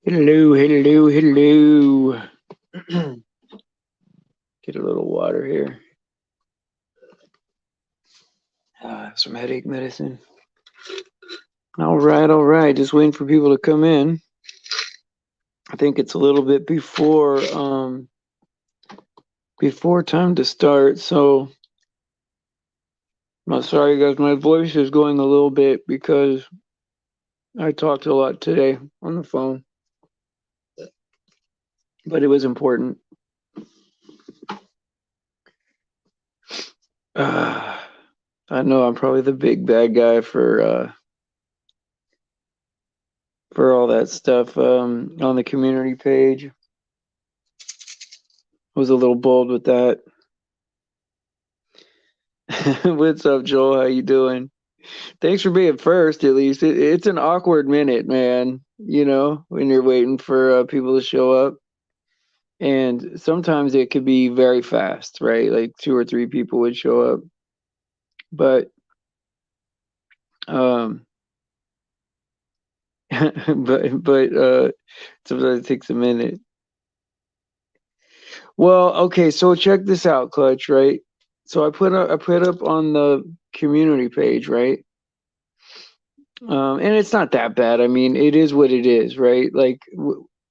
Hello, hello, hello. Get a little water here. Some headache medicine. All right, all right. Just waiting for people to come in. I think it's a little bit before time to start. So I'm sorry, guys. My voice is going a little bit because I talked a lot today on the phone, but it was important. Uh, I know I'm probably the big bad guy for all that stuff on the community page. Was a little bold with that. What's up, Joel? How you doing? Thanks for being first, at least. It's an awkward minute, man, when you're waiting for people to show up. And sometimes it could be very fast, right? Like two or three people would show up. But, um, but sometimes it takes a minute. Well, okay, so check this out, Clutch, right? So I put up on the community page, right? And it's not that bad. I mean, it is what it is, right? Like,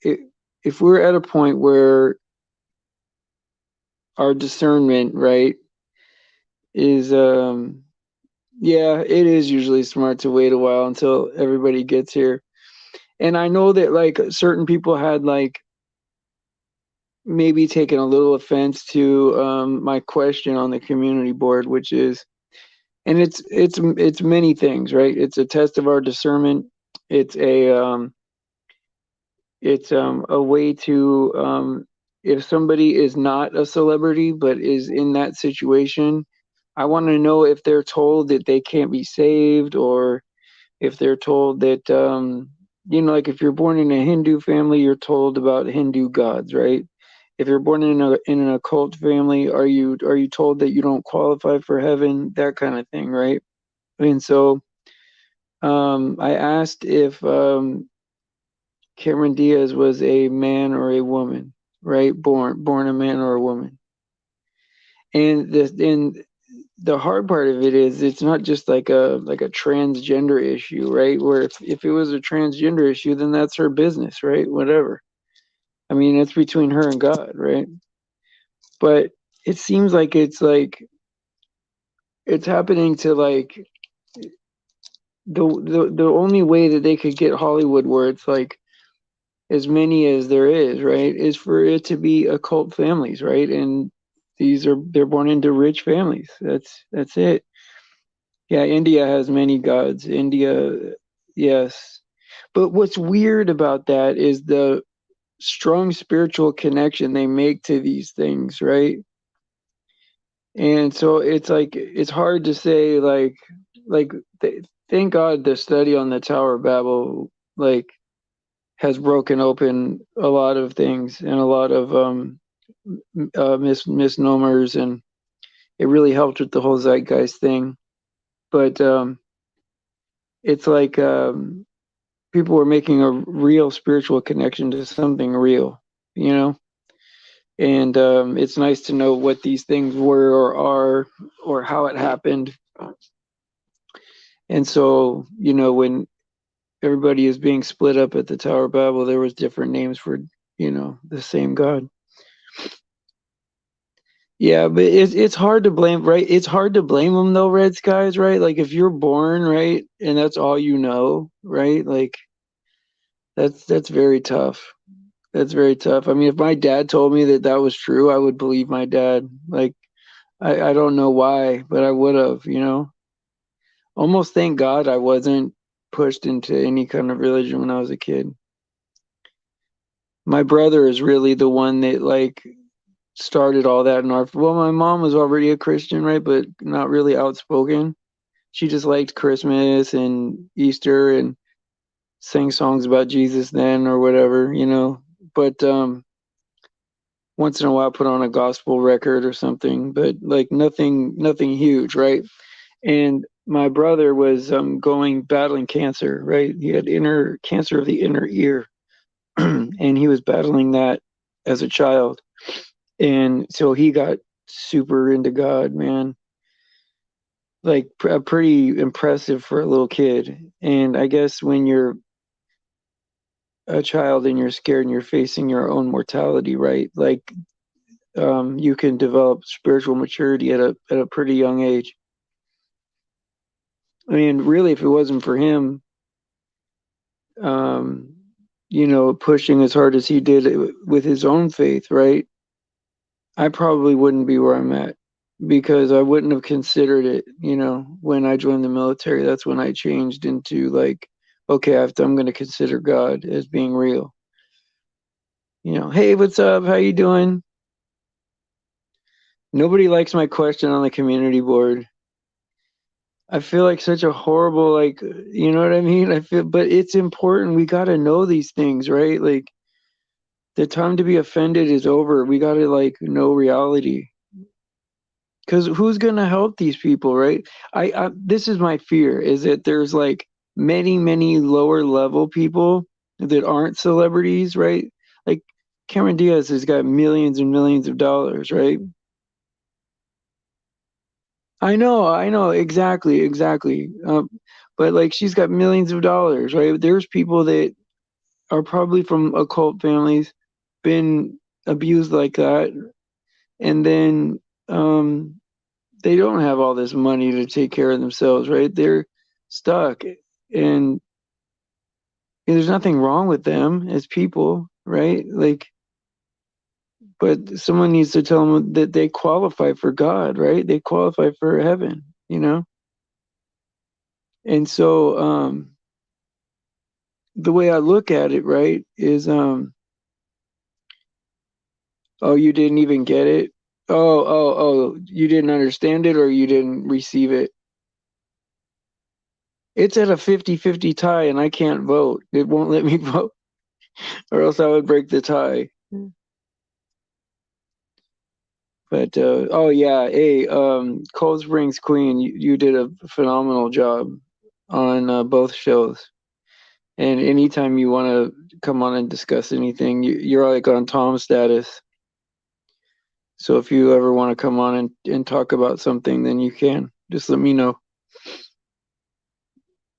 it, if we're at a point where our discernment, right, is, yeah, it is usually smart to wait a while until everybody gets here. And I know that, like, certain people had, like, maybe taken a little offense to my question on the community board, which is, and it's many things, right? It's a test of our discernment. It's a way to if somebody is not a celebrity but is in that situation, I want to know if they're told that they can't be saved, or if they're told that like if you're born in a Hindu family, you're told about Hindu gods, right? If you're born in an occult family, are you told that you don't qualify for heaven, that kind of thing, right? And so I asked if Cameron Diaz was a man or a woman, right? Born a man or a woman. And the hard part of it is it's not just like a transgender issue, right? Where if it was a transgender issue, then that's her business, right? Whatever. I mean, it's between her and God, right? But it seems like it's happening to like the only way that they could get Hollywood where it's like as many as there is, right, is for it to be occult families, right? And they're born into rich families. That's it. Yeah, India has many gods. India, yes. But what's weird about that is the strong spiritual connection they make to these things, right? And so it's like it's hard to say like thank God the study on the Tower of Babel like has broken open a lot of things and a lot of misnomers, and it really helped with the whole zeitgeist thing. But it's like people were making a real spiritual connection to something real, you know. And it's nice to know what these things were or are or how it happened. And so, when everybody is being split up at the Tower of Babel, there was different names for the same God. Yeah, but it's hard to blame, right? It's hard to blame them though, Red Skies, right? Like if you're born, right, and that's all you know, right? Like that's very tough. That's very tough. I mean, if my dad told me that that was true, I would believe my dad. Like I don't know why, but I would have, Almost thank God I wasn't pushed into any kind of religion when I was a kid. My brother is really the one that like started all that in our, well, my mom was already a Christian, right, but not really outspoken. She just liked Christmas and Easter and sang songs about Jesus then or whatever, But once in a while put on a gospel record or something, but like nothing huge, right? And my brother was going battling cancer, right? He had inner cancer of the inner ear. and he was battling that as a child. And so he got super into God, man. Like pretty impressive for a little kid. And I guess when you're a child and you're scared and you're facing your own mortality, right? Like you can develop spiritual maturity at a pretty young age. I mean, really, if it wasn't for him, um, pushing as hard as he did with his own faith, right? I probably wouldn't be where I'm at because I wouldn't have considered it, when I joined the military. That's when I changed into like, okay, I'm going to consider God as being real. Hey, what's up? How you doing? Nobody likes my question on the community board. I feel like such a horrible, like, you know what I mean? But it's important. We got to know these things, right? Like, the time to be offended is over. We got to, like, know reality. Because who's going to help these people, right? This is my fear, is that there's, like, many, many lower level people that aren't celebrities, right? Like, Cameron Diaz has got millions and millions of dollars, right? I know, exactly, exactly. But like she's got millions of dollars, right? There's people that are probably from occult families, been abused like that, and then they don't have all this money to take care of themselves, right? They're stuck, and there's nothing wrong with them as people, right? Like, but someone needs to tell them that they qualify for God, right? They qualify for heaven, you know? And so, the way I look at it, right, is oh, you didn't even get it. Oh, you didn't understand it or you didn't receive it. It's at a 50-50 tie and I can't vote. It won't let me vote or else I would break the tie. But oh yeah, hey, Cold Springs Queen, you did a phenomenal job on both shows. And anytime you want to come on and discuss anything, you're like on Tom status. So if you ever want to come on and talk about something, then you can. Just let me know.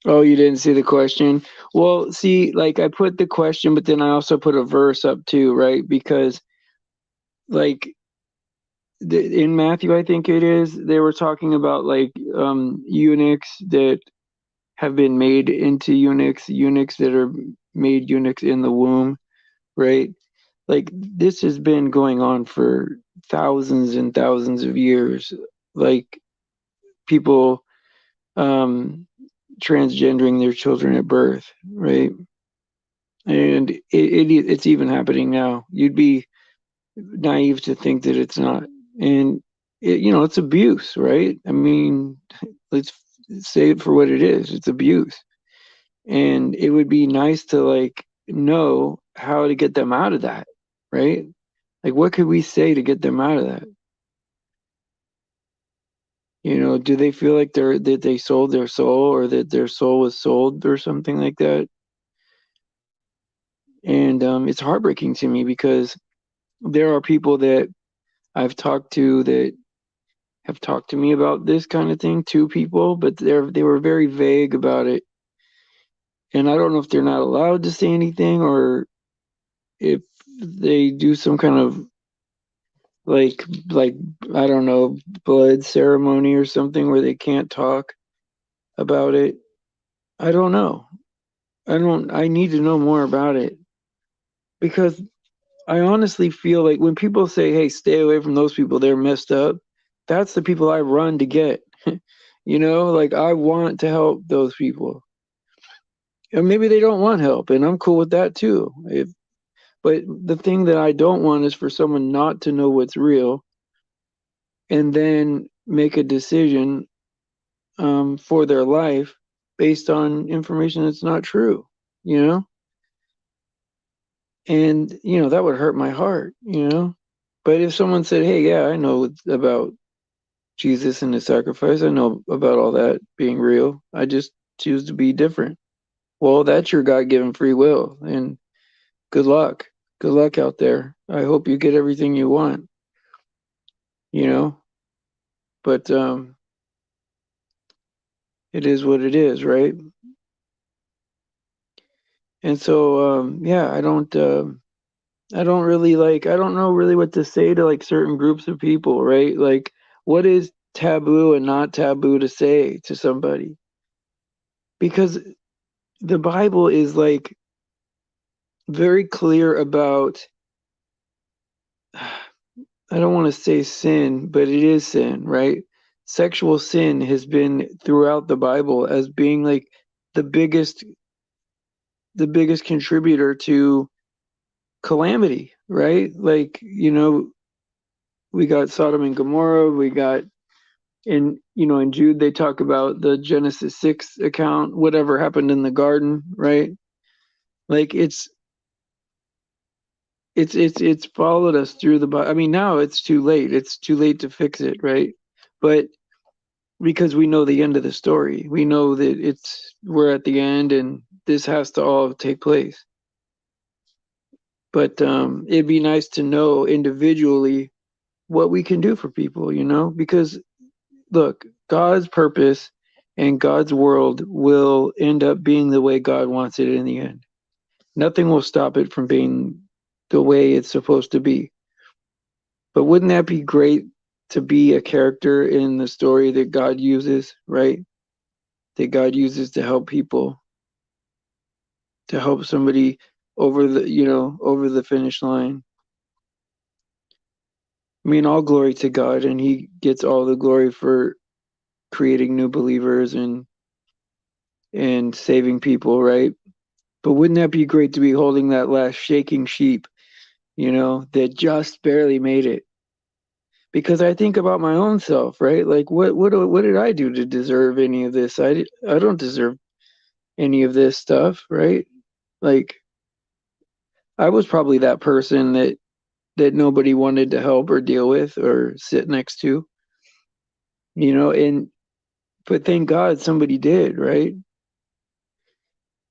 Oh, you didn't see the question? Well, see, like I put the question, but then I also put a verse up too, right? Because like in Matthew, I think it is, they were talking about like eunuchs that have been made into eunuchs, eunuchs that are made eunuchs in the womb, right? Like this has been going on for thousands and thousands of years. Like people transgendering their children at birth, right? And it's even happening now. You'd be naive to think that it's not. And it's abuse, right? I mean, let's say it for what it is. It's abuse. And it would be nice to like know how to get them out of that, right? Like what could we say to get them out of that? Do they feel like that they sold their soul or that their soul was sold or something like that? And it's heartbreaking to me because there are people that I've talked to that have talked to me about this kind of thing, two people, but they were very vague about it. And I don't know if they're not allowed to say anything or if they do some kind of like I don't know, blood ceremony or something where they can't talk about it. I don't know. I need to know more about it because I honestly feel like when people say, "Hey, stay away from those people, they're messed up," that's the people I run to get. Like I want to help those people. And maybe they don't want help, and I'm cool with that too. But the thing that I don't want is for someone not to know what's real and then make a decision for their life based on information that's not true, you know? And, that would hurt my heart. But if someone said, hey, yeah, I know about Jesus and his sacrifice, I know about all that being real, I just choose to be different. Well, that's your God given free will. And good luck. Good luck out there. I hope you get everything you want, you know? But it is what it is, right? And so yeah, I don't really like, I don't know really what to say to like certain groups of people, right? Like, what is taboo and not taboo to say to somebody? Because the Bible is like very clear about, I don't want to say sin, but it is sin, right? Sexual sin has been throughout the Bible as being like the biggest the biggest contributor to calamity, right? Like, we got Sodom and Gomorrah, we got in Jude they talk about the Genesis 6 account, whatever happened in the garden, right? Like it's followed us through the Bible. I mean, now it's too late. It's too late to fix it, right? But because we know the end of the story, we know that we're at the end and this has to all take place. But it'd be nice to know individually what we can do for people, because look, God's purpose and God's world will end up being the way God wants it in the end. Nothing will stop it from being the way it's supposed to be. But wouldn't that be great to be a character in the story that God uses, right? That God uses to help people, to help somebody over the finish line. I mean, all glory to God, and He gets all the glory for creating new believers and saving people, right? But wouldn't that be great to be holding that last shaking sheep, that just barely made it? Because I think about my own self, right? Like, what did I do to deserve any of this? I don't deserve any of this stuff, right? Like, I was probably that person that nobody wanted to help or deal with or sit next to, and but thank God somebody did, right?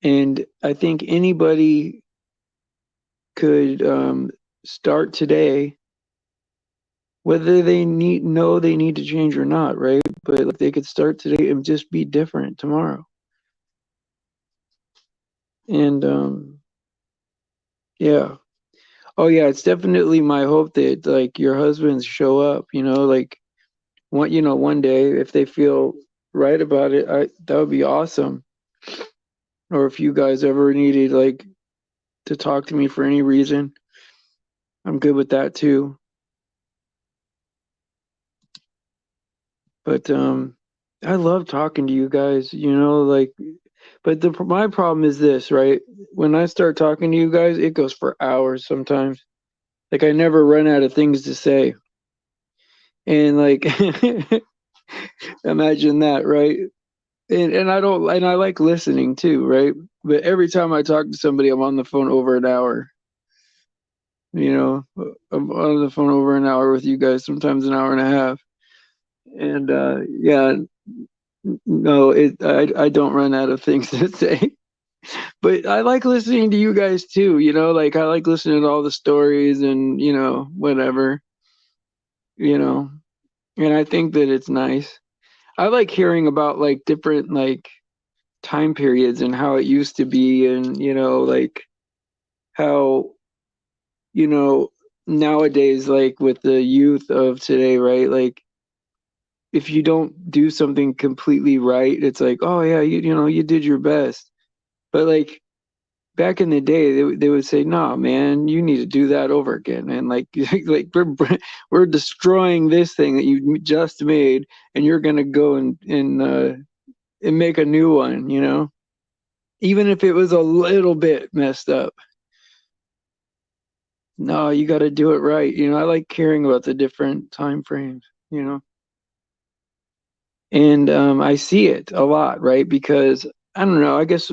And I think anybody could start today, whether they need to change or not, right? But like, they could start today and just be different tomorrow. And yeah. Oh yeah, it's definitely my hope that like your husbands show up, like one day if they feel right about it, that would be awesome. Or if you guys ever needed like to talk to me for any reason, I'm good with that too. But I love talking to you guys, like, but my problem is this, right? When I start talking to you guys, it goes for hours sometimes. Like I never run out of things to say. And like imagine that, right? And I like listening too, right? But every time I talk to somebody, I'm on the phone over an hour. I'm on the phone over an hour with you guys, sometimes an hour and a half. And yeah, no, I don't run out of things to say. But I like listening to you guys too, like I like listening to all the stories and, whatever, you know. And I think that it's nice. I like hearing about like different like time periods and how it used to be and, like how, you know, nowadays like with the youth of today, right? Like if you don't do something completely right, it's like, oh yeah, you did your best. But like back in the day, they would say, "No, man, you need to do that over again." And like, like we're destroying this thing that you just made, and you're gonna go and make a new one. Even if it was a little bit messed up. No, you got to do it right. I like caring about the different time frames. And I see it a lot, right? Because I don't know. I guess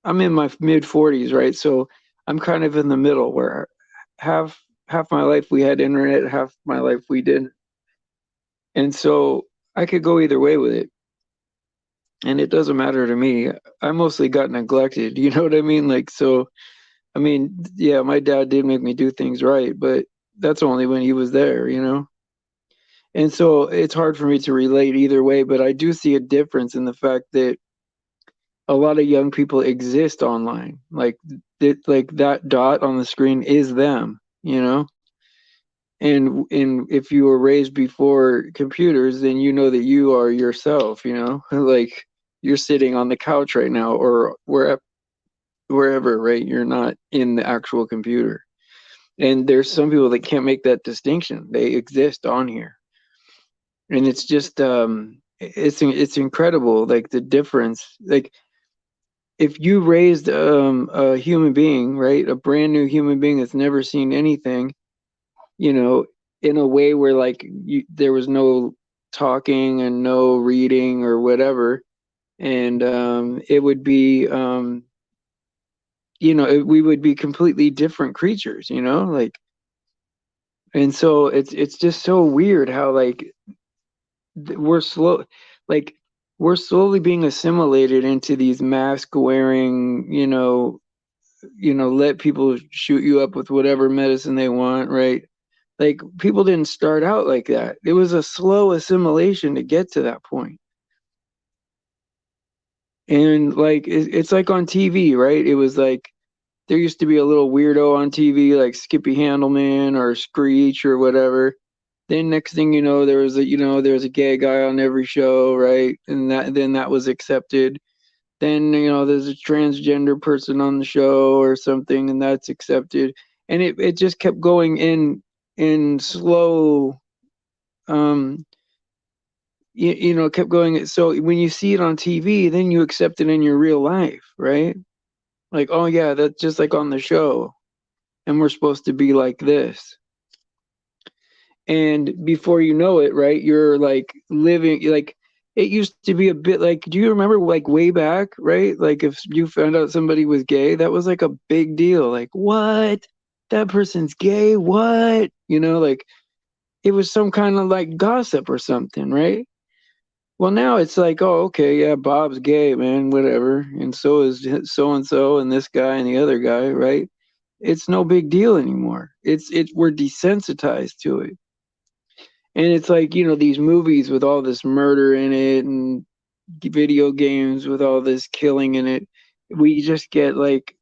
I'm in my mid 40s, right? So I'm kind of in the middle where half my life we had internet, half my life we didn't. And so I could go either way with it. And it doesn't matter to me. I mostly got neglected, you know what I mean? Like so I mean, yeah, my dad did make me do things right, but that's only when he was there, you know? And so it's hard for me to relate either way, but I do see a difference in the fact that a lot of young people exist online. Like that dot on the screen is them, you know? And if you were raised before computers, then you know that you are yourself, you know? Like you're sitting on the couch right now or wherever, right? You're not in the actual computer. And there's some people that can't make that distinction. They exist on here. And it's just it's incredible, like the difference. Like if you raised a human being, right? A brand new human being that's never seen anything, you know, in a way where like there was no talking and no reading or whatever, and it would be we would be completely different creatures, you know, like. And so it's just so weird how like we're slow, like we're slowly being assimilated into these mask wearing, let people shoot you up with whatever medicine they want, right? Like people didn't start out like that. It was a slow assimilation to get to that point. And like it's like on TV, right? It was like there used to be a little weirdo on TV like Skippy Handelman or Screech or whatever. Then next thing you know, there was a gay guy on every show, right? And that was accepted. Then there's a transgender person on the show or something, and that's accepted. And it just kept going in slow, um, kept going. So when you see it on TV, then you accept it in your real life, right? Like, oh yeah, that's just like on the show, and we're supposed to be like this. And before you know it, right, you're like living like it used to be a bit like, do you remember like way back, right? Like if you found out somebody was gay, that was like a big deal. Like, what? That person's gay? What? Like it was some kind of like gossip or something, right? Well, now it's like, oh, okay, yeah, Bob's gay, man, whatever. And so is so and this guy and the other guy, right? It's no big deal anymore. We're desensitized to it. And it's like, these movies with all this murder in it and video games with all this killing in it. We just get like,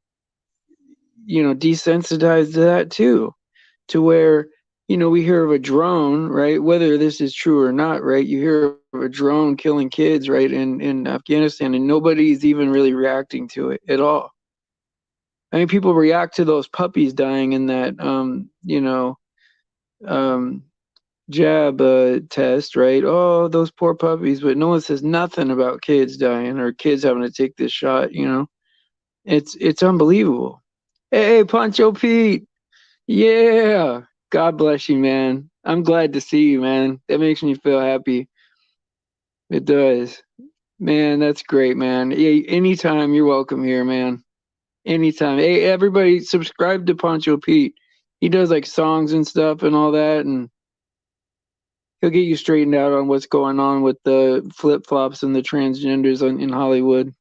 desensitized to that too, to where, we hear of a drone, right? Whether this is true or not, right? You hear of a drone killing kids, right, in Afghanistan, and nobody's even really reacting to it at all. I mean, people react to those puppies dying in that, um, jab test, right? Oh, those poor puppies, but no one says nothing about kids dying or kids having to take this shot. It's unbelievable. Hey, Pancho Pete, yeah, God bless you, man. I'm glad to see you, man. That makes me feel happy. It does, man. That's great, man. Yeah, anytime you're welcome here, man. Anytime. Hey, everybody, subscribe to Pancho Pete. He does like songs and stuff and all that, and he'll get you straightened out on what's going on with the flip flops and the transgenders in Hollywood.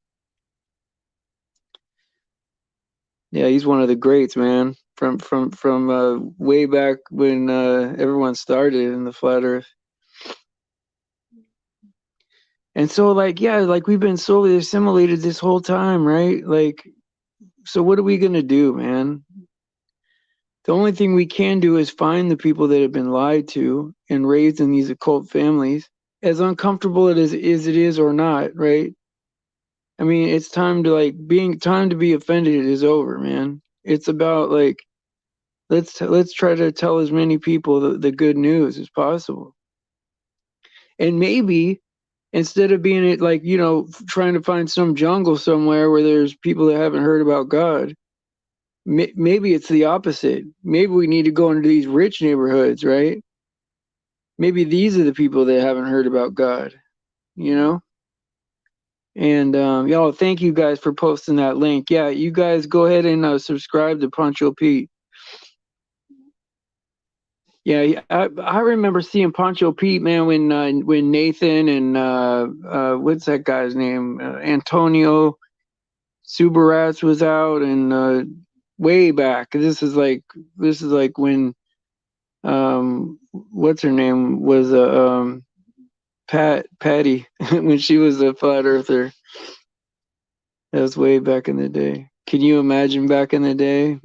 Yeah, he's one of the greats, man. From way back when everyone started in the flat Earth. And so, like, yeah, like we've been slowly assimilated this whole time, right? Like, so what are we gonna do, man? The only thing we can do is find the people that have been lied to and raised in these occult families, as uncomfortable as it is or not, right? I mean, it's time to like being time to be offended is over, man. It's about like let's try to tell as many people the good news as possible. And maybe instead of being it like, trying to find some jungle somewhere where there's people that haven't heard about God, maybe it's the opposite. Maybe we need to go into these rich neighborhoods, right? Maybe these are the people that haven't heard about God, you know? And y'all, thank you guys for posting that link. Yeah, you guys go ahead and subscribe to Pancho Pete. Yeah, I remember seeing Pancho Pete, man, when Nathan and what's that guy's name, Antonio Subarats was out, and way back. This is like when what's her name was Patty when she was a flat earther. That was way back in the day. Can you imagine back in the day?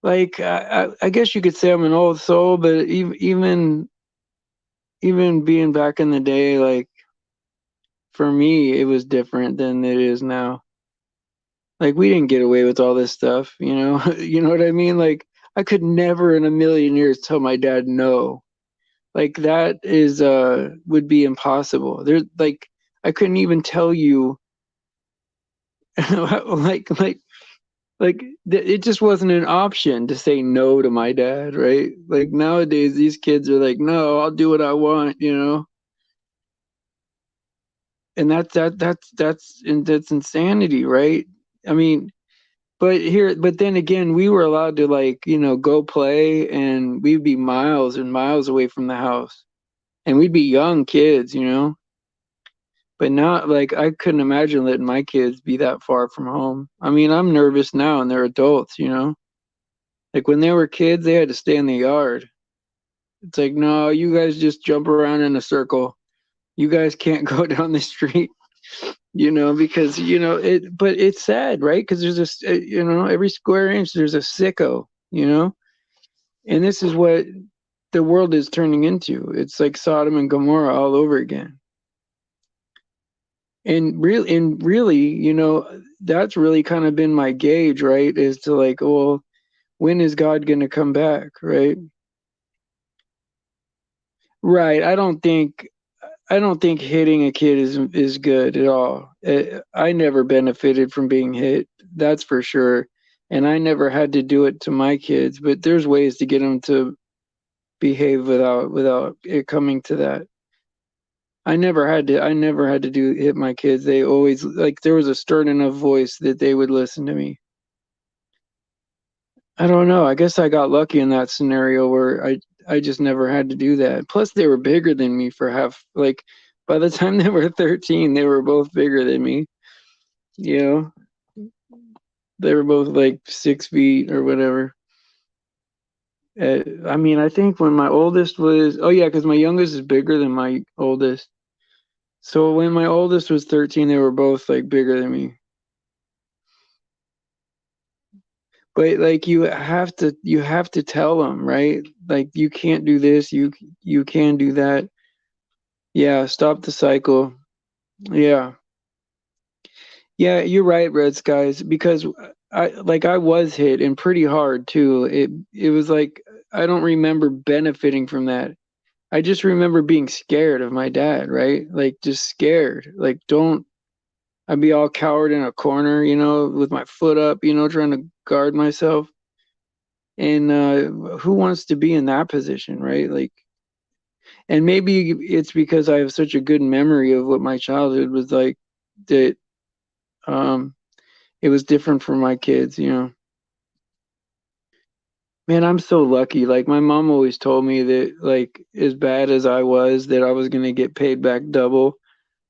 Like I guess you could say I'm an old soul, but even being back in the day, like for me, it was different than it is now. Like we didn't get away with all this stuff, you know. You know what I mean? Like I could never in a million years tell my dad no. Like that is would be impossible. There's like I couldn't even tell you like it just wasn't an option to say no to my dad, right? Like nowadays these kids are like, no, I'll do what I want, you know. And that's insanity, right? I mean, but then again, we were allowed to like, you know, go play and we'd be miles and miles away from the house. And we'd be young kids, you know. But not like I couldn't imagine letting my kids be that far from home. I mean, I'm nervous now and they're adults, you know. Like when they were kids, they had to stay in the yard. It's like, no, you guys just jump around in a circle. You guys can't go down the street, you know, because you know it. But it's sad, right? Because there's this, you know, every square inch there's a sicko, you know, and this is what the world is turning into. It's like Sodom and Gomorrah all over again. And really, you know, that's really kind of been my gauge, right? Is to like, well, when is God going to come back, right? Right. I don't think hitting a kid is good at all. I never benefited from being hit, that's for sure. And I never had to do it to my kids, but there's ways to get them to behave without it coming to that. I never had to do hit my kids. They always like there was a stern enough voice that they would listen to me. I don't know. I guess I got lucky in that scenario where I just never had to do that. Plus they were bigger than me for half like by the time they were 13, they were both bigger than me. You know, they were both like 6 feet or whatever. I mean, I think when my oldest was, oh yeah, because my youngest is bigger than my oldest. So when my oldest was 13, they were both like bigger than me. But like you have to tell them, right? Like you can't do this, you can do that. Yeah, stop the cycle. Yeah. Yeah, you're right, Red Skies, because I was hit and pretty hard too. It was like I don't remember benefiting from that. I just remember being scared of my dad, right? Like just scared. Like don't I'd be all cowered in a corner, you know, with my foot up, you know, trying to guard myself. And who wants to be in that position, right? Like, and maybe it's because I have such a good memory of what my childhood was like that um, it was different for my kids, you know. Man, I'm so lucky. Like my mom always told me that like as bad as I was, that I was gonna get paid back double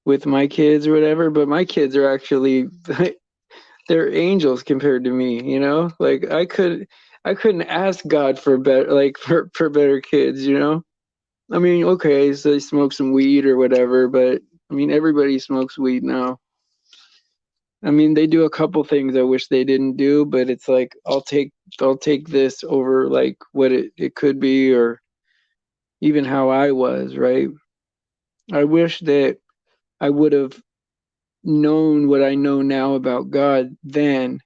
with my kids or whatever. But my kids are actually they're angels compared to me, you know? Like I couldn't ask God for better like for better kids, you know? I mean, okay, so they smoke some weed or whatever, but I mean, everybody smokes weed now. I mean, they do a couple things I wish they didn't do, but it's like I'll take this over like what it could be or even how I was, right? I wish that I would have known what I know now about God then,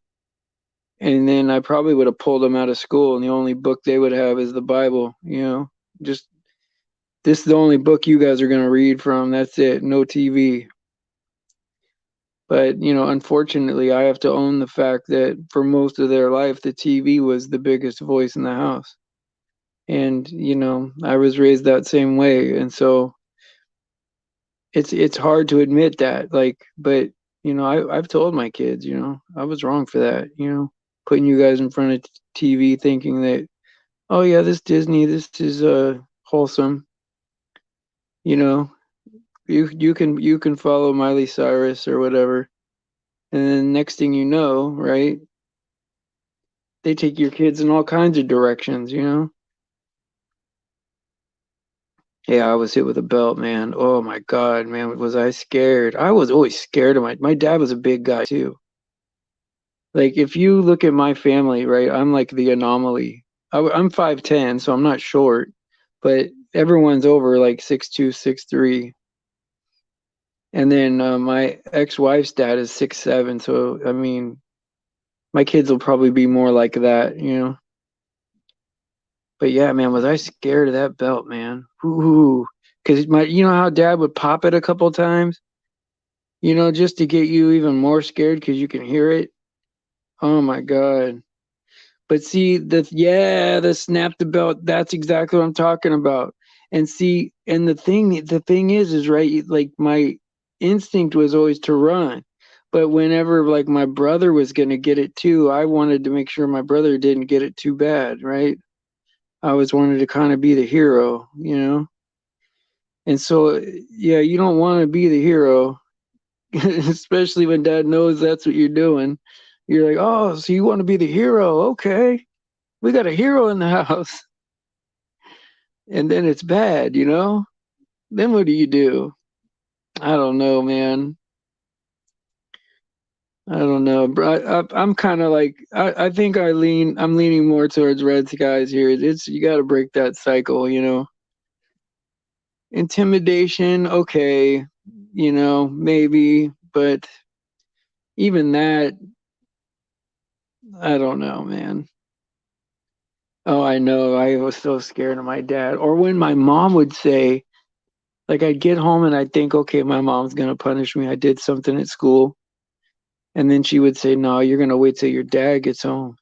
and then I probably would have pulled them out of school, and the only book they would have is the Bible, you know? Just this is the only book you guys are going to read from. That's it. No TV. But, you know, unfortunately, I have to own the fact that for most of their life, the TV was the biggest voice in the house. And, you know, I was raised that same way. And so it's hard to admit that. Like, but, you know, I've told my kids, you know, I was wrong for that, you know, putting you guys in front of TV thinking that, oh, yeah, this Disney, this is wholesome, you know, you can follow Miley Cyrus or whatever. And then next thing you know, right? they take your kids in all kinds of directions, you know? Yeah, I was hit with a belt, man. Oh my God, man, was I scared? I was always scared of my dad was a big guy too. Like if you look at my family, right, I'm like the anomaly. I'm 5'10", so I'm not short, but everyone's over like 6'2", 6'3". And then my ex-wife's dad is 6'7", so I mean, my kids will probably be more like that, you know. But yeah, man, was I scared of that belt, man? Ooh, because you know how dad would pop it a couple times, you know, just to get you even more scared because you can hear it. Oh my God. But see, the snap the belt, that's exactly what I'm talking about. And see, and the thing is right, like my instinct was always to run. But whenever like my brother was gonna get it too, I wanted to make sure my brother didn't get it too bad, right? I always wanted to kind of be the hero, you know? And so, yeah, you don't want to be the hero, especially when dad knows that's what you're doing. You're like, oh, so you want to be the hero? Okay, we got a hero in the house. And then it's bad, you know? Then what do you do? I don't know, man. I don't know. I'm kind of like, I think I'm leaning more towards red skies here. It's, you got to break that cycle, you know? Intimidation, okay, you know, maybe, but even that, I don't know, man. Oh, I know. I was so scared of my dad. Or when my mom would say, like, I'd get home and I'd think, okay, my mom's going to punish me. I did something at school. And then she would say, no, you're going to wait till your dad gets home.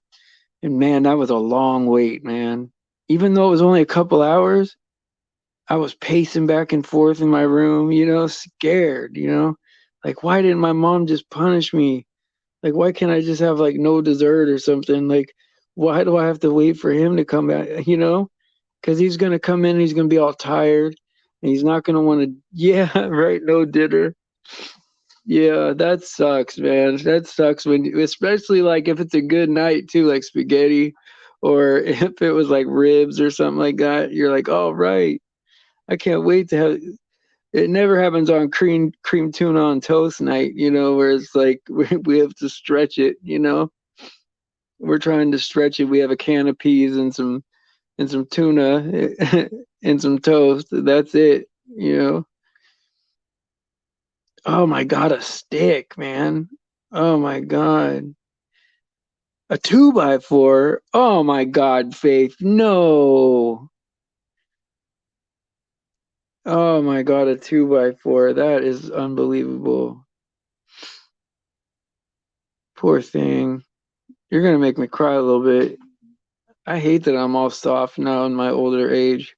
And man, that was a long wait, man. Even though it was only a couple hours, I was pacing back and forth in my room, you know, scared, you know, like, why didn't my mom just punish me? Like, why can't I just have like no dessert or something? Like, why do I have to wait for him to come back? You know, because he's gonna come in and he's gonna be all tired, and he's not gonna want to. Yeah, right. No dinner. Yeah, that sucks, man. That sucks when, especially like if it's a good night too, like spaghetti, or if it was like ribs or something like that. You're like, all right, I can't wait to have. It never happens on cream tuna on toast night, you know, where it's like we have to stretch it, you know. We're trying to stretch it. We have a can of peas and some tuna and some toast. That's it, you know. Oh my God, a stick, man. Oh my God. A 2x4. Oh my God, Faith. No. Oh my God, a 2x4. That is unbelievable. Poor thing. You're gonna make me cry a little bit. I hate that I'm all soft now in my older age.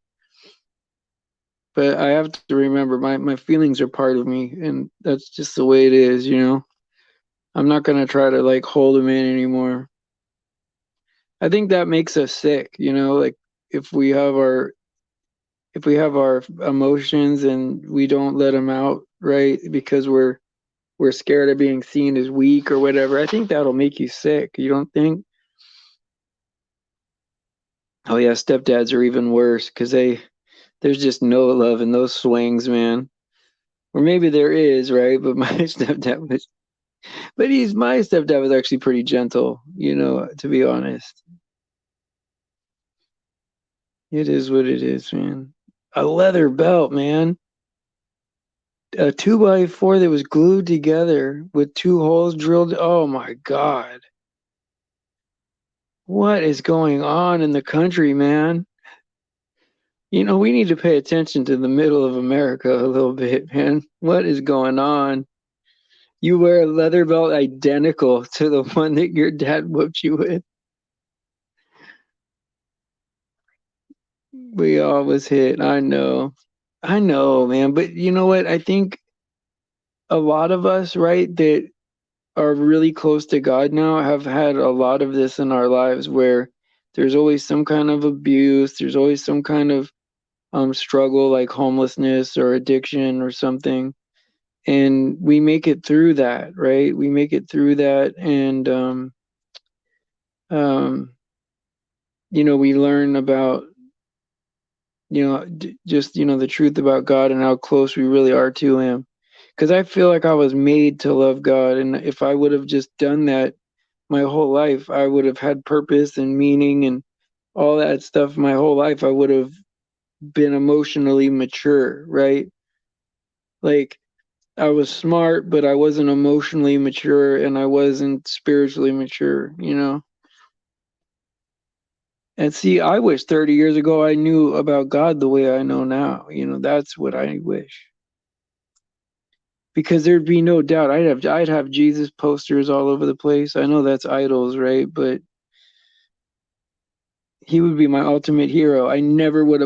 But I have to remember my feelings are part of me, and that's just the way it is, you know. I'm not gonna try to like hold them in anymore. I think that makes us sick, you know, like if we have our if we have our emotions and we don't let them out, right, because we're scared of being seen as weak or whatever. I think that'll make you sick. You don't think? Oh yeah, stepdads are even worse because there's just no love in those swings, man. Or maybe there is, right? But my stepdad was, but he's my stepdad was actually pretty gentle, you know, to be honest. It is what it is, man. A leather belt, man. A 2x4 that was glued together with two holes drilled. Oh my God. What is going on in the country, man? You know, we need to pay attention to the middle of America a little bit, man. What is going on? You wear a leather belt identical to the one that your dad whooped you with. We always hit. I know. I know, man. But you know what? I think a lot of us, right, that are really close to God now have had a lot of this in our lives where there's always some kind of abuse, there's always some kind of struggle like homelessness or addiction or something. And we make it through that, right? We make it through that, and we learn about, just, the truth about God and how close we really are to Him. Because I feel like I was made to love God. And if I would have just done that my whole life, I would have had purpose and meaning and all that stuff my whole life. I would have been emotionally mature, right? Like, I was smart, but I wasn't emotionally mature and I wasn't spiritually mature. And see, I wish 30 years ago I knew about God the way I know now. That's what I wish. Because there'd be no doubt I'd have Jesus posters all over the place. I know that's idols, right? But he would be my ultimate hero. I would never would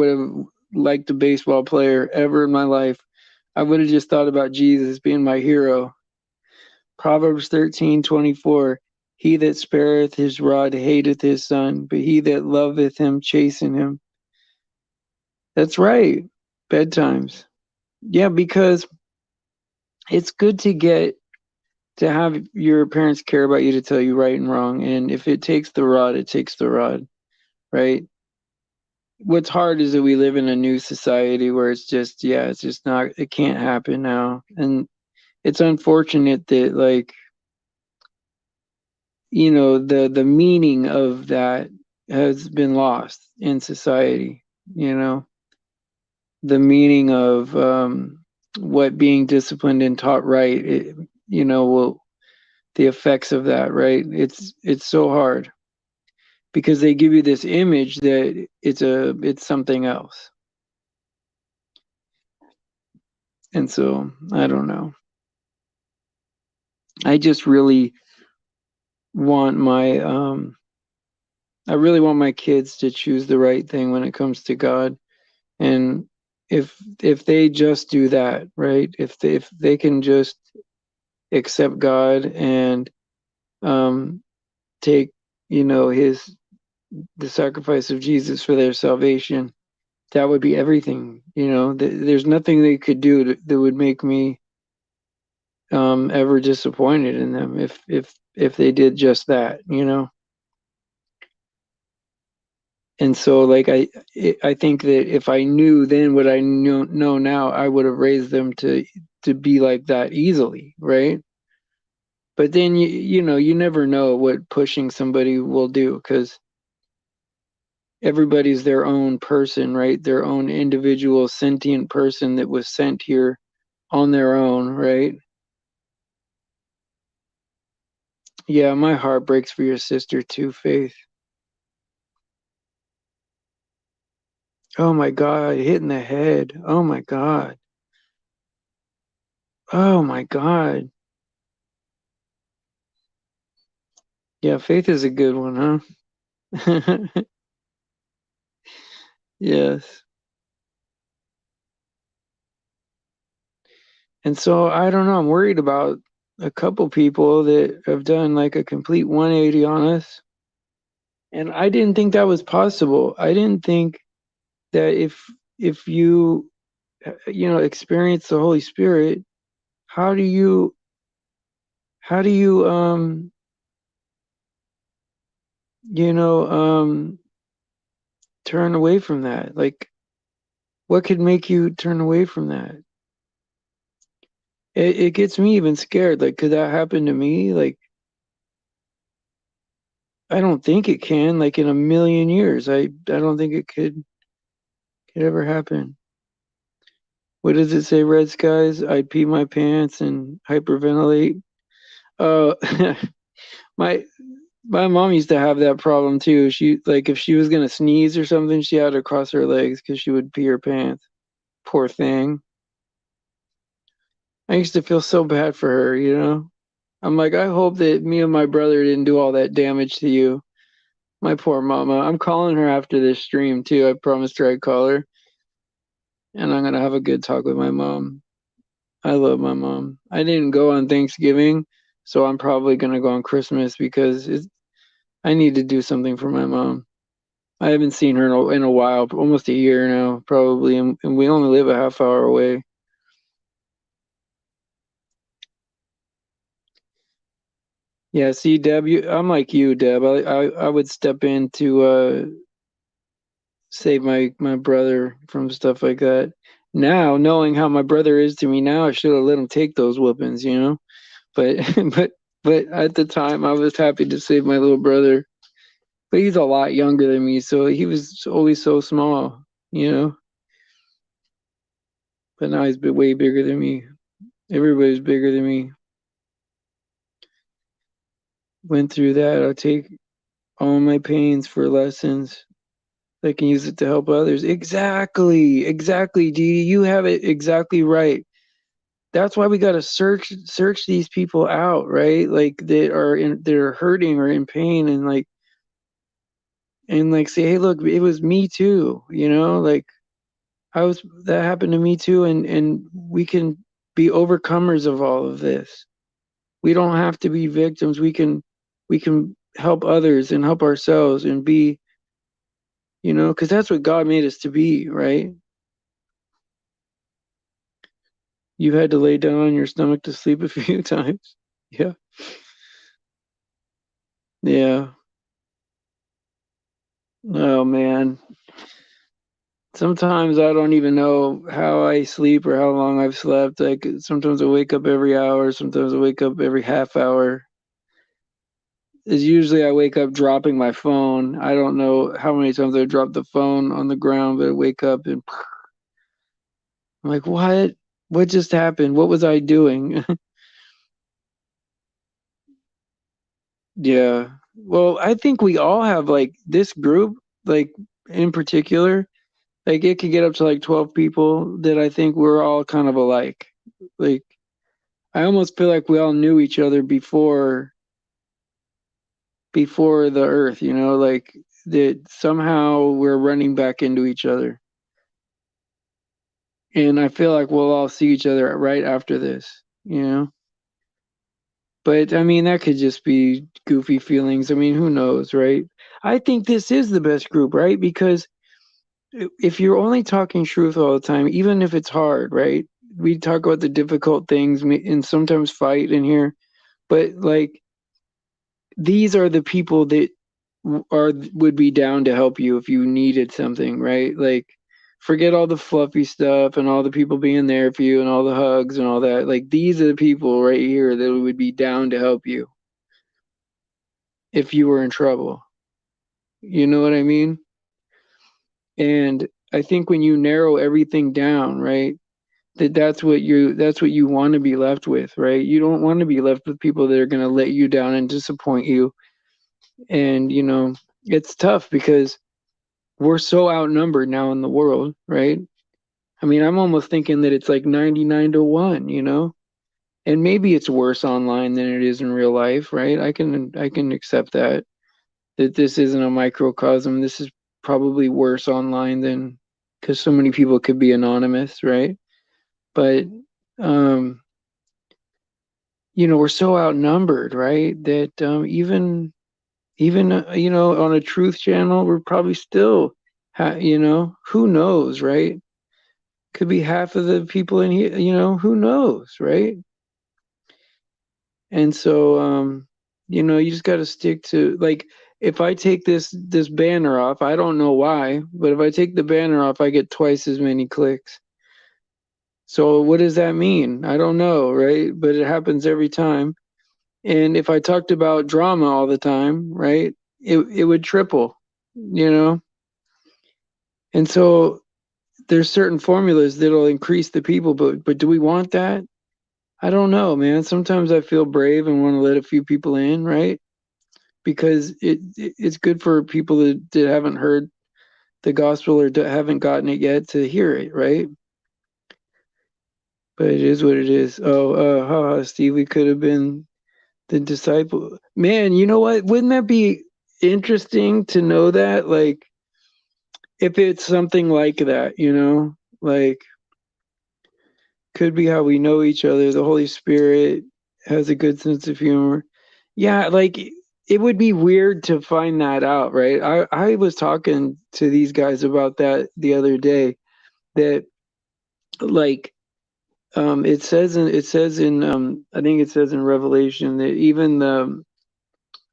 have liked a baseball player ever in my life. I would have just thought about Jesus being my hero. Proverbs 13:24. He that spareth his rod hateth his son, but he that loveth him chasten him. That's right. Bedtimes. Yeah, because it's good to have your parents care about you, to tell you right and wrong. And if it takes the rod, it takes the rod, right? What's hard is that we live in a new society where it's just not, it can't happen now. And it's unfortunate that, like, the meaning of that has been lost in society, you know, the meaning of what being disciplined and taught right, will, the effects of that, right? It's so hard because they give you this image that it's something else. And so I don't know. I just really want my I really want my kids to choose the right thing when it comes to God. And if they just do that, right? If they can just accept God and um take, his the sacrifice of Jesus for their salvation, that would be everything. There's nothing they could do that would make me ever disappointed in them if they did just that. And so, like, I think that if I knew then what I know now, I would have raised them to be like that easily, right? But then you never know what pushing somebody will do, because everybody's their own person, right? Their own individual sentient person that was sent here on their own, right? Yeah, my heart breaks for your sister too, Faith. Oh my God, hit in the head. Oh my God. Oh my God. Yeah, Faith is a good one, huh? Yes. And so I don't know, I'm worried about a couple people that have done like a complete 180 on us. And I didn't think that was possible. I didn't think that if you experience the Holy Spirit, how do you how do you you know turn away from that? Like, what could make you turn away from that? It gets me even scared. Like, could that happen to me? Like, I don't think it can. Like, in a million years, I don't think it could ever happen. What does it say? Red skies. I'd pee my pants and hyperventilate. Uh, my my mom used to have that problem too. She, like, if she was gonna sneeze or something, she had to cross her legs because she would pee her pants. Poor thing. I used to feel so bad for her. I'm like, I hope that me and my brother didn't do all that damage to you. My poor mama. I'm calling her after this stream too. I promised her I'd call her, and I'm gonna have a good talk with my mom. I love my mom. I didn't go on Thanksgiving, so I'm probably gonna go on Christmas because I need to do something for my mom. I haven't seen her in a while, almost a year now, probably, and we only live a half hour away. Yeah, see, Deb, I'm like you, Deb. I would step in to save my brother from stuff like that. Now, knowing how my brother is to me now, I should have let him take those whoopings, you know. But but at the time, I was happy to save my little brother. But he's a lot younger than me, so he was always so small, you know. But now he's been way bigger than me. Everybody's bigger than me. Went through that. I'll take all my pains for lessons. I can use it to help others. Exactly, exactly. Dee, you have it exactly right. That's why we got to search these people out, right? Like they're hurting or in pain, and like say, hey, look, it was me too. You know, like I was that happened to me too, and we can be overcomers of all of this. We don't have to be victims. We can help others and help ourselves and be, you know, because that's what God made us to be, right? You've had to lay down on your stomach to sleep a few times. Yeah. Yeah. Oh man. Sometimes I don't even know how I sleep or how long I've slept. Like sometimes I wake up every hour, sometimes I wake up every half hour. Is usually I wake up dropping my phone. I don't know how many times I drop the phone on the ground, but I wake up and I'm like, what? What just happened? What was I doing? Yeah. Well, I think we all have like this group, like in particular, like it could get up to like 12 people that I think we're all kind of alike. Like I almost feel like we all knew each other before the earth, you know, like that somehow we're running back into each other. And I feel like we'll all see each other right after this, you know. But I mean, that could just be goofy feelings. I mean, who knows, right? I think this is the best group, right? Because if you're only talking truth all the time, even if it's hard, right? We talk about the difficult things and sometimes fight in here, but like these are the people that would be down to help you if you needed something, right? Like forget all the fluffy stuff and all the people being there for you and all the hugs and all that. Like these are the people right here that would be down to help you if you were in trouble. You know what I mean? And I think when you narrow everything down, right? That's what you want to be left with, right? You don't want to be left with people that are going to let you down and disappoint you. And you know, it's tough because we're so outnumbered now in the world, right? I mean, I'm almost thinking that it's like 99 to 1, you know? And maybe it's worse online than it is in real life, right? I can accept that this isn't a microcosm. This is probably worse online than because so many people could be anonymous, right? But um you know, we're so outnumbered, right? That even you know, on a truth channel, we're probably still you know, who knows, right? Could be half of the people in here, you know, who knows, right? And so you know, you just got to stick to like if I take this banner off, I don't know why, but if I take the banner off, I get twice as many clicks. So what does that mean? I don't know, right? But it happens every time. And if I talked about drama all the time, right, it would triple, you know? And so there's certain formulas that'll increase the people, but do we want that? I don't know, man. Sometimes I feel brave and want to let a few people in, right? Because it's good for people that haven't heard the gospel or haven't gotten it yet to hear it, right? But it is what it is. Oh, haha, Steve, we could have been the disciple. Man, you know what? Wouldn't that be interesting to know that? Like, if it's something like that, you know, like could be how we know each other. The Holy Spirit has a good sense of humor. Yeah, like it would be weird to find that out, right? I was talking to these guys about that the other day that like it says in I think it says in Revelation that even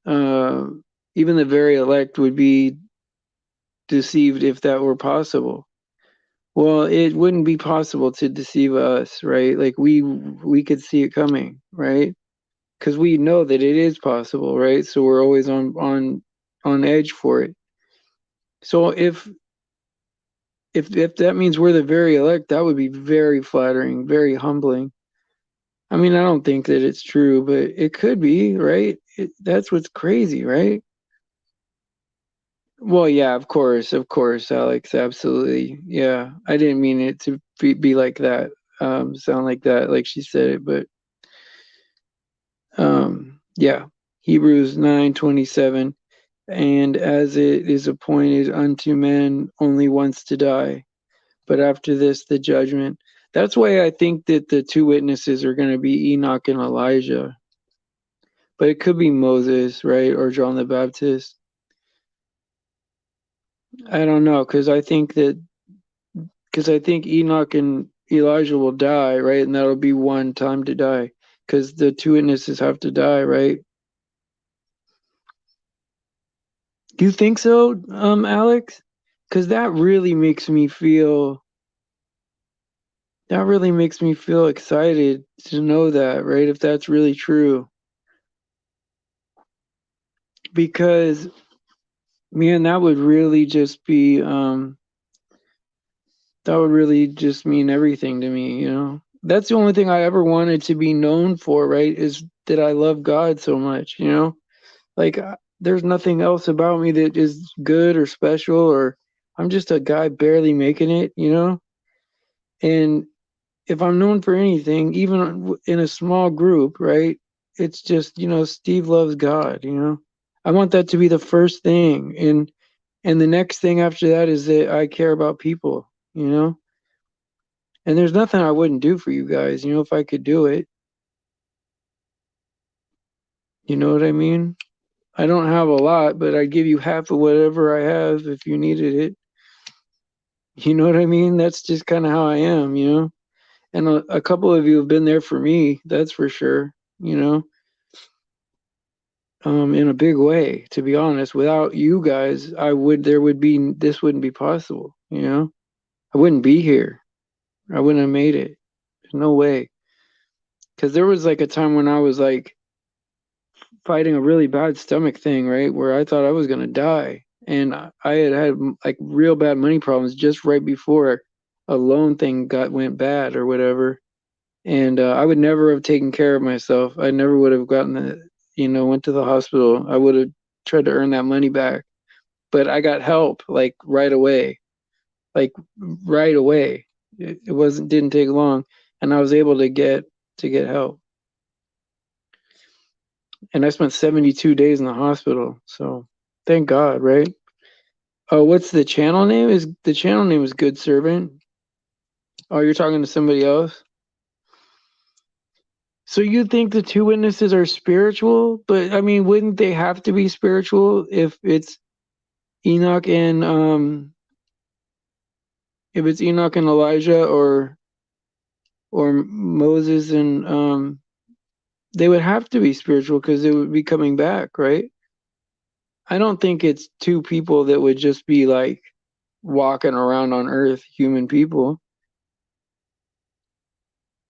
uh, even the very elect would be deceived if that were possible. Well, it wouldn't be possible to deceive us, right? Like we could see it coming, right? Because we know that it is possible, right? So we're always on edge for it. So if that means we're the very elect, that would be very flattering, very humbling. I mean, I don't think that it's true, but it could be, right? That's what's crazy, right? Well, yeah, of course, Alex, absolutely. Yeah, I didn't mean it to be like that, sound like that, like she said it, but yeah. Hebrews 9:27, and as it is appointed unto men only once to die, but after this the judgment. That's why I think that the two witnesses are going to be Enoch and Elijah, but it could be Moses, right, or John the Baptist. I don't know, because I think Enoch and Elijah will die, right? And that'll be one time to die because the two witnesses have to die, right? Do you think so, Alex? Because that really makes me feel excited to know that, right? If that's really true, because man, that would really just mean everything to me, you know? That's the only thing I ever wanted to be known for, right? Is that I love God so much, you know? Like, there's nothing else about me that is good or special, or I'm just a guy barely making it, you know? And if I'm known for anything, even in a small group, right? It's just, Steve loves God, you know? I want that to be the first thing. And the next thing after that is that I care about people, you know? And there's nothing I wouldn't do for you guys, if I could do it. You know what I mean? I don't have a lot, but I'd give you half of whatever I have if you needed it. You know what I mean? That's just kind of how I am, you know? And a couple of you have been there for me, that's for sure, you know? In a big way, to be honest. Without you guys, this wouldn't be possible, you know? I wouldn't be here. I wouldn't have made it. There's no way. Because there was like a time when I was like fighting a really bad stomach thing, right? Where I thought I was gonna die. And I had like real bad money problems just right before a loan thing went bad or whatever. And I would never have taken care of myself. I never would have went to the hospital. I would have tried to earn that money back. But I got help like right away. Like right away. It didn't take long. And I was able to get help. And I spent 72 days in the hospital. So thank God, right? Oh, what's the channel name? Is the channel name is Good Servant? Oh, you're talking to somebody else? So you think the two witnesses are spiritual? But I mean, wouldn't they have to be spiritual Enoch and um if it's Enoch and Elijah or Moses and they would have to be spiritual because they would be coming back, right? I don't think it's two people that would just be like walking around on earth, human people.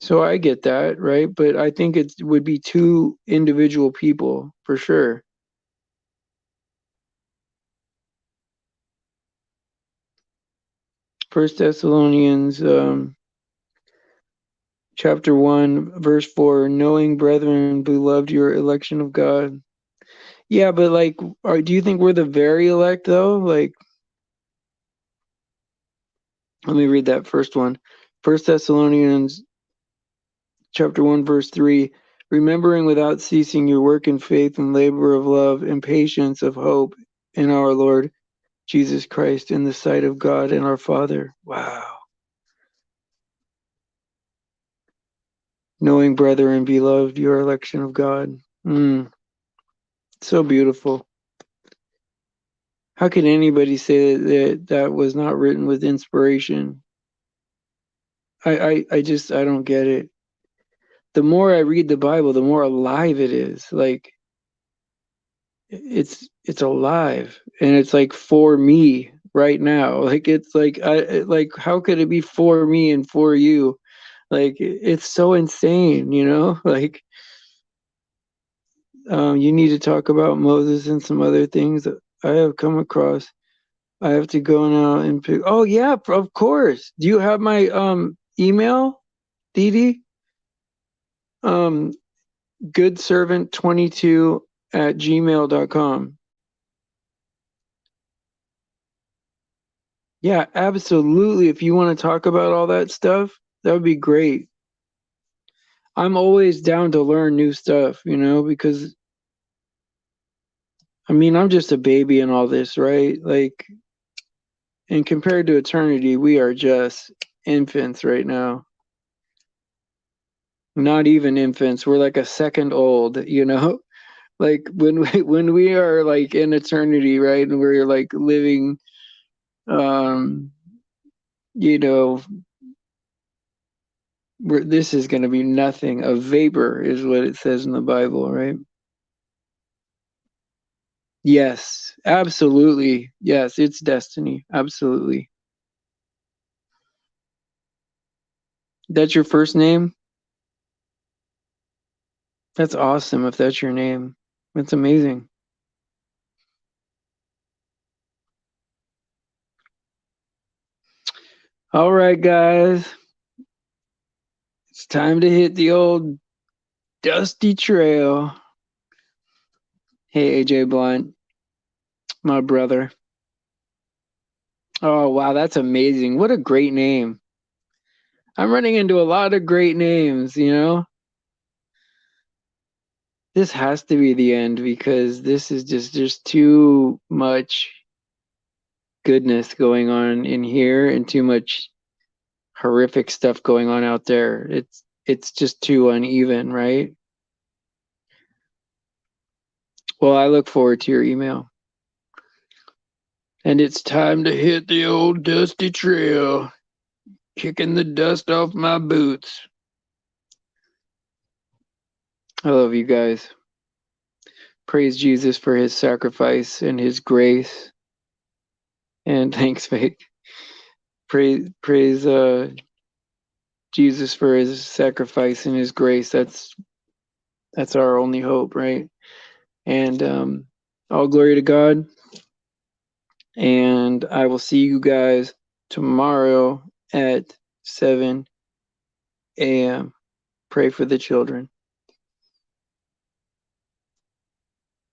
So I get that, right? But I think it would be two individual people for sure. First Thessalonians chapter 1 verse 4, knowing brethren beloved your election of God. Yeah, but like do you think we're the very elect though? Like let me read that first one. First Thessalonians chapter 1 verse 3, remembering without ceasing your work in faith and labor of love and patience of hope in our Lord Jesus Christ in the sight of God and our Father. Wow. Knowing, brethren, beloved, your election of God. So beautiful. How can anybody say that was not written with inspiration? I don't get it. The more I read the Bible, the more alive it is. Like it's alive, and it's like for me right now. Like it's like like how could it be for me and for you? Like it's so insane, you know? Like you need to talk about Moses and some other things that I have come across. I have to go now and pick. Oh yeah, of course. Do you have my email, Dee Dee? Um, goodservant22@gmail.com. Yeah, absolutely. If you want to talk about all that stuff, that would be great. I'm always down to learn new stuff, you know, because I mean, I'm just a baby in all this, right? Like, and compared to eternity, we are just infants right now. Not even infants. We're like a second old, you know? Like when we are like in eternity, right? And we're like living um you know, this is going to be nothing. A vapor is what it says in the Bible, right? Yes, absolutely. Yes, it's destiny. Absolutely. That's your first name? That's awesome if that's your name. That's amazing. All right, guys. It's time to hit the old dusty trail. Hey, AJ Blunt, my brother. Oh, wow, that's amazing. What a great name. I'm running into a lot of great names, you know? This has to be the end because this is just too much goodness going on in here and too much horrific stuff going on out there. It's just too uneven, right? Well, I look forward to your email. And it's time to hit the old dusty trail, kicking the dust off my boots. I love you guys. Praise Jesus for his sacrifice and his grace. And thanks, Faith. Praise Jesus for his sacrifice and his grace. That's our only hope, right? And all glory to God. And I will see you guys tomorrow at 7 a.m. Pray for the children.